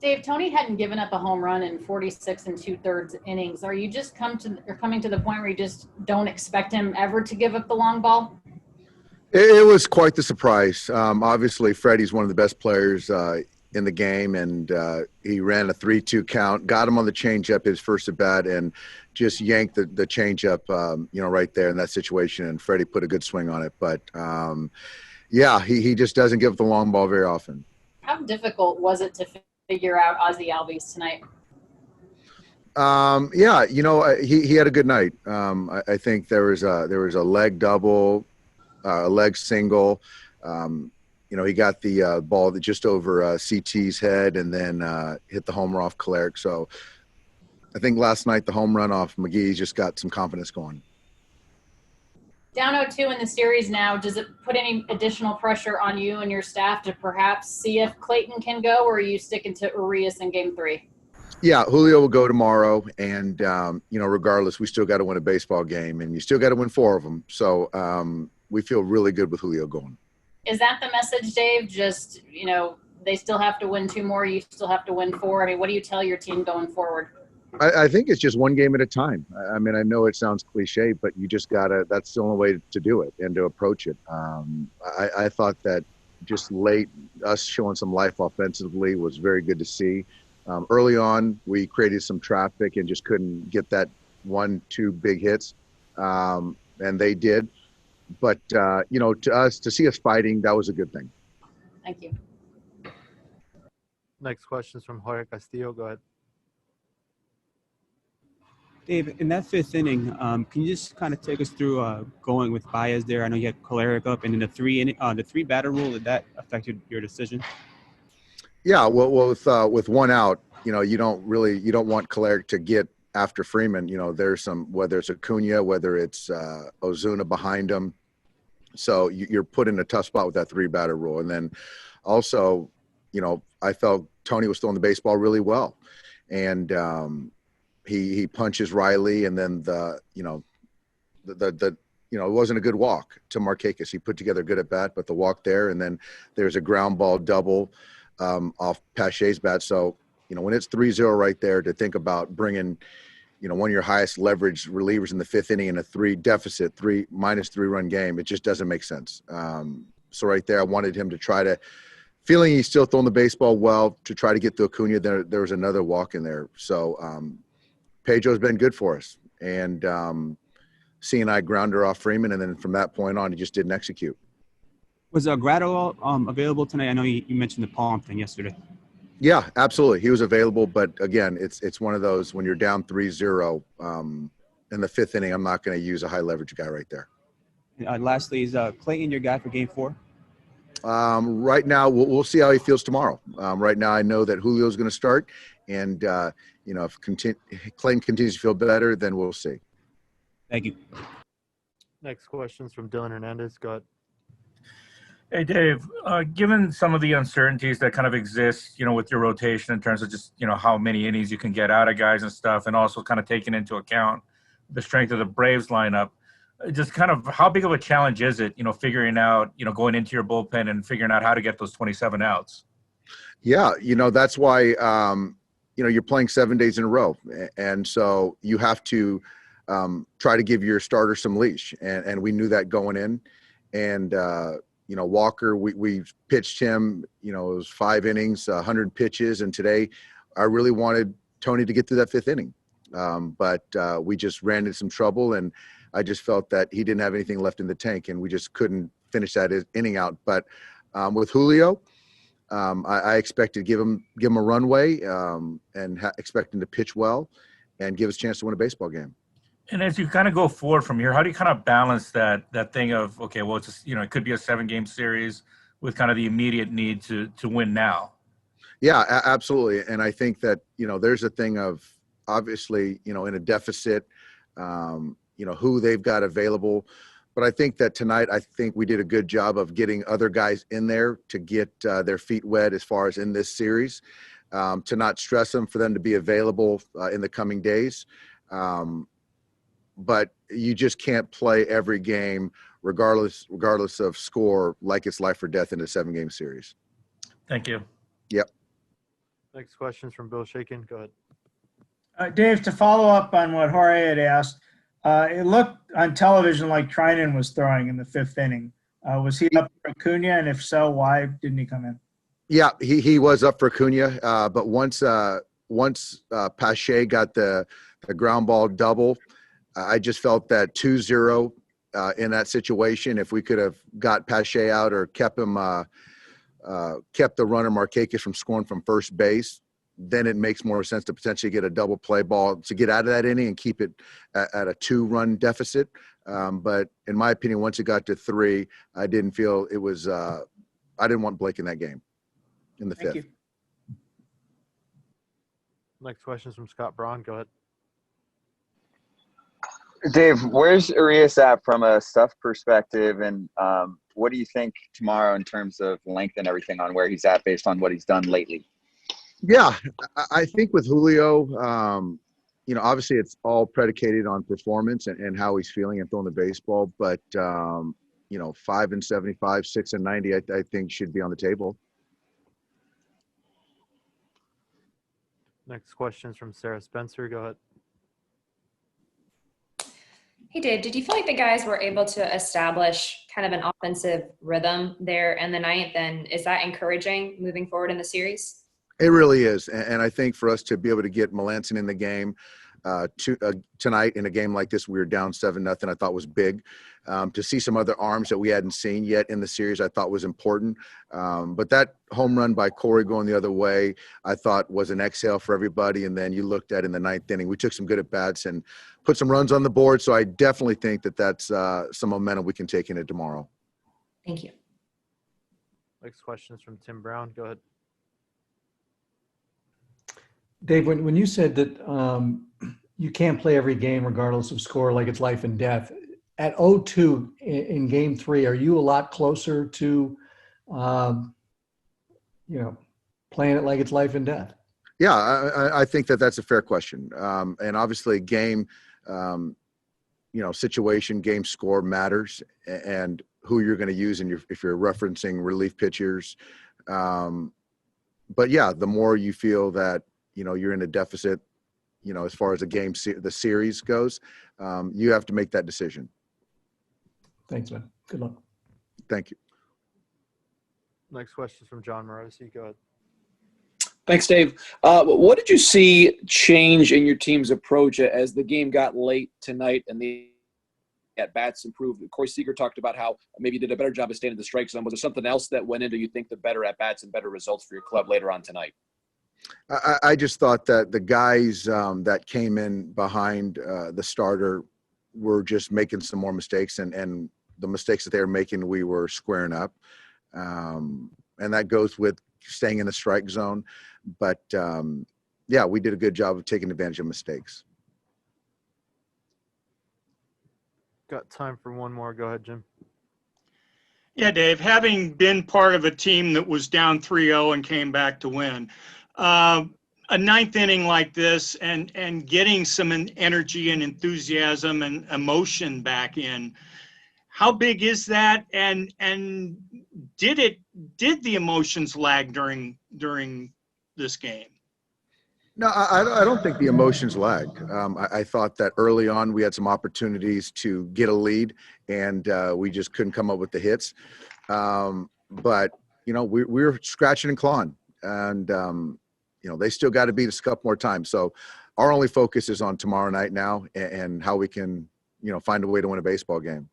Dave, Tony hadn't given up a home run in 46 and 2/3 innings. Are you just coming to the point where you just don't expect him ever to give up the long ball? It was quite the surprise. Obviously, Freddie's one of the best players in the game, and he ran a 3-2 count, got him on the changeup his first at bat, and just yanked the changeup, right there in that situation. And Freddie put a good swing on it. But yeah, he just doesn't give up the long ball very often. How difficult was it to figure out Ozzie Albies tonight? Yeah, he had a good night. I think there was a leg double, a leg single. He got the ball that just over CT's head, and then hit the homer off Kolarek. So I think last night the home run off McGee just got some confidence going. Down 0-2 in the series now, does it put any additional pressure on you and your staff to perhaps see if Clayton can go, or are you sticking to Urias in Game 3? Yeah, Julio will go tomorrow, and regardless, we still got to win a baseball game, and you still got to win 4 of them. So we feel really good with Julio going. Is that the message, Dave? Just, they still have to win 2 more, you still have to win 4. I mean, what do you tell your team going forward? I think it's just one game at a time. I mean, I know it sounds cliche, but you just that's the only way to do it and to approach it. I thought that just late, us showing some life offensively was very good to see. Early on, we created some traffic and just couldn't get that 1-2 big hits. And they did. But, to us, to see us fighting, that was a good thing. Thank you. Next question is from Jorge Castillo. Go ahead. Dave, in that 5th inning, can you just kind of take us through going with Baez there? I know you had Kolarek up, and then the 3-batter rule, did that affect your decision? Yeah, well, with 1 out, you don't want Kolarek to get after Freeman. There's whether it's Acuna, whether it's Ozuna behind him. So you're put in a tough spot with that 3-batter rule. And then also, I felt Tony was throwing the baseball really well, and he punches Riley, and then it wasn't a good walk to Markakis. He put together a good at bat, but the walk there, and then there's a ground ball double off Pache's bat. So, when it's 3-0 right there, to think about bringing, one of your highest leverage relievers in the 5th inning in a -3-run game, it just doesn't make sense. So right there, I wanted him to try to, feeling he's still throwing the baseball well, to try to get to Acuna. There was another walk in there. So Pedro's been good for us. And CNI grounder off Freeman, and then from that point on, he just didn't execute. Was Grado available tonight? I know you mentioned the palm thing yesterday. Yeah, absolutely. He was available, but again, it's one of those when you're down 3-0 in the 5th inning, I'm not going to use a high leverage guy right there. Lastly, is Clayton your guy for Game 4? Right now, we'll see how he feels tomorrow. Right now, I know that Julio's going to start, and if Clayton continues to feel better, then we'll see. Thank you. Next question is from Dylan Hernandez. Go ahead. Hey, Dave, given some of the uncertainties that kind of exist, with your rotation in terms of just, how many innings you can get out of guys and stuff, and also kind of taking into account the strength of the Braves lineup, just kind of how big of a challenge is it, figuring out, going into your bullpen and figuring out how to get those 27 outs? Yeah, that's why, you're playing 7 days in a row. And so you have to try to give your starter some leash. And we knew that going in. And, Walker, we pitched him, it was 5 innings, 100 pitches. And today I really wanted Tony to get through that 5th inning. But we just ran into some trouble, and I just felt that he didn't have anything left in the tank, and we just couldn't finish that inning out. But with Julio, I expect to give him a runway and expect him to pitch well and give us a chance to win a baseball game. And as you kind of go forward from here, how do you kind of balance that thing of, okay, well, it's it could be a 7-game series with kind of the immediate need to win now? Yeah, absolutely. And I think that, there's a thing of obviously, in a deficit, who they've got available. But I think that tonight, we did a good job of getting other guys in there to get their feet wet as far as in this series, to not stress them, for them to be available in the coming days. But you just can't play every game, regardless of score, like it's life or death in a 7-game series. Thank you. Yep. Next question's from Bill Shaikin. Go ahead. Dave, to follow up on what Jorge had asked, it looked on television like Trinan was throwing in the 5th inning. Was he up for Acuna, and if so, why didn't he come in? Yeah, he was up for Acuna, but once Pache got the ground ball double, I just felt that 2-0 in that situation, if we could have got Pache out or kept him kept the runner Markakis from scoring from first base, then it makes more sense to potentially get a double play ball to get out of that inning and keep it at a 2-run deficit. But in my opinion, once it got to 3, I didn't feel it was I didn't want Blake in that game in the 5th. Thank you. Next question's from Scott Braun. Go ahead. Dave, where's Urias at from a stuff perspective, and what do you think tomorrow in terms of length and everything on where he's at based on what he's done lately? Yeah, I think with Julio, obviously it's all predicated on performance and how he's feeling and throwing the baseball. But 5 and 75, 6 and 90, I think should be on the table. Next question's from Sarah Spencer. Go ahead. Hey, Dave, did you feel like the guys were able to establish kind of an offensive rhythm there in the 9th? And is that encouraging moving forward in the series? It really is. And I think for us to be able to get Melanson in the game tonight in a game like this, we were down 7-0, I thought was big. To see some other arms that we hadn't seen yet in the series, I thought was important. But that home run by Corey going the other way, I thought was an exhale for everybody. And then you looked at in the 9th inning, we took some good at-bats and put some runs on the board. So I definitely think that that's some momentum we can take into tomorrow. Thank you. Next question is from Tim Brown. Go ahead. Dave, when you said that you can't play every game regardless of score, like it's life and death, at 0-2 in game 3, are you a lot closer to, playing it like it's life and death? Yeah, I think that's a fair question. And obviously game, situation, game score matters, and who you're going to use if you're referencing relief pitchers. But yeah, the more you feel that, you're in a deficit, as far as the series goes, you have to make that decision. Thanks, man. Good luck. Thank you. Next question is from John Morosi. Go ahead. Thanks, Dave. What did you see change in your team's approach as the game got late tonight and the at-bats improved? Corey Seager talked about how maybe you did a better job of staying in the strike zone. Was there something else that went into, you think, the better at-bats and better results for your club later on tonight? I just thought that the guys that came in behind the starter were just making some more mistakes, and the mistakes that they were making, we were squaring up. And that goes with staying in the strike zone. But, we did a good job of taking advantage of mistakes. Got time for one more. Go ahead, Jim. Yeah, Dave, having been part of a team that was down 3-0 and came back to win, a 9th inning like this and getting some energy and enthusiasm and emotion back in, how big is that? And did the emotions lag during this game? No, I don't think the emotions lagged. I thought that early on we had some opportunities to get a lead, and we just couldn't come up with the hits. But we were scratching and clawing, and they still got to beat us a couple more times. So our only focus is on tomorrow night now and how we can find a way to win a baseball game.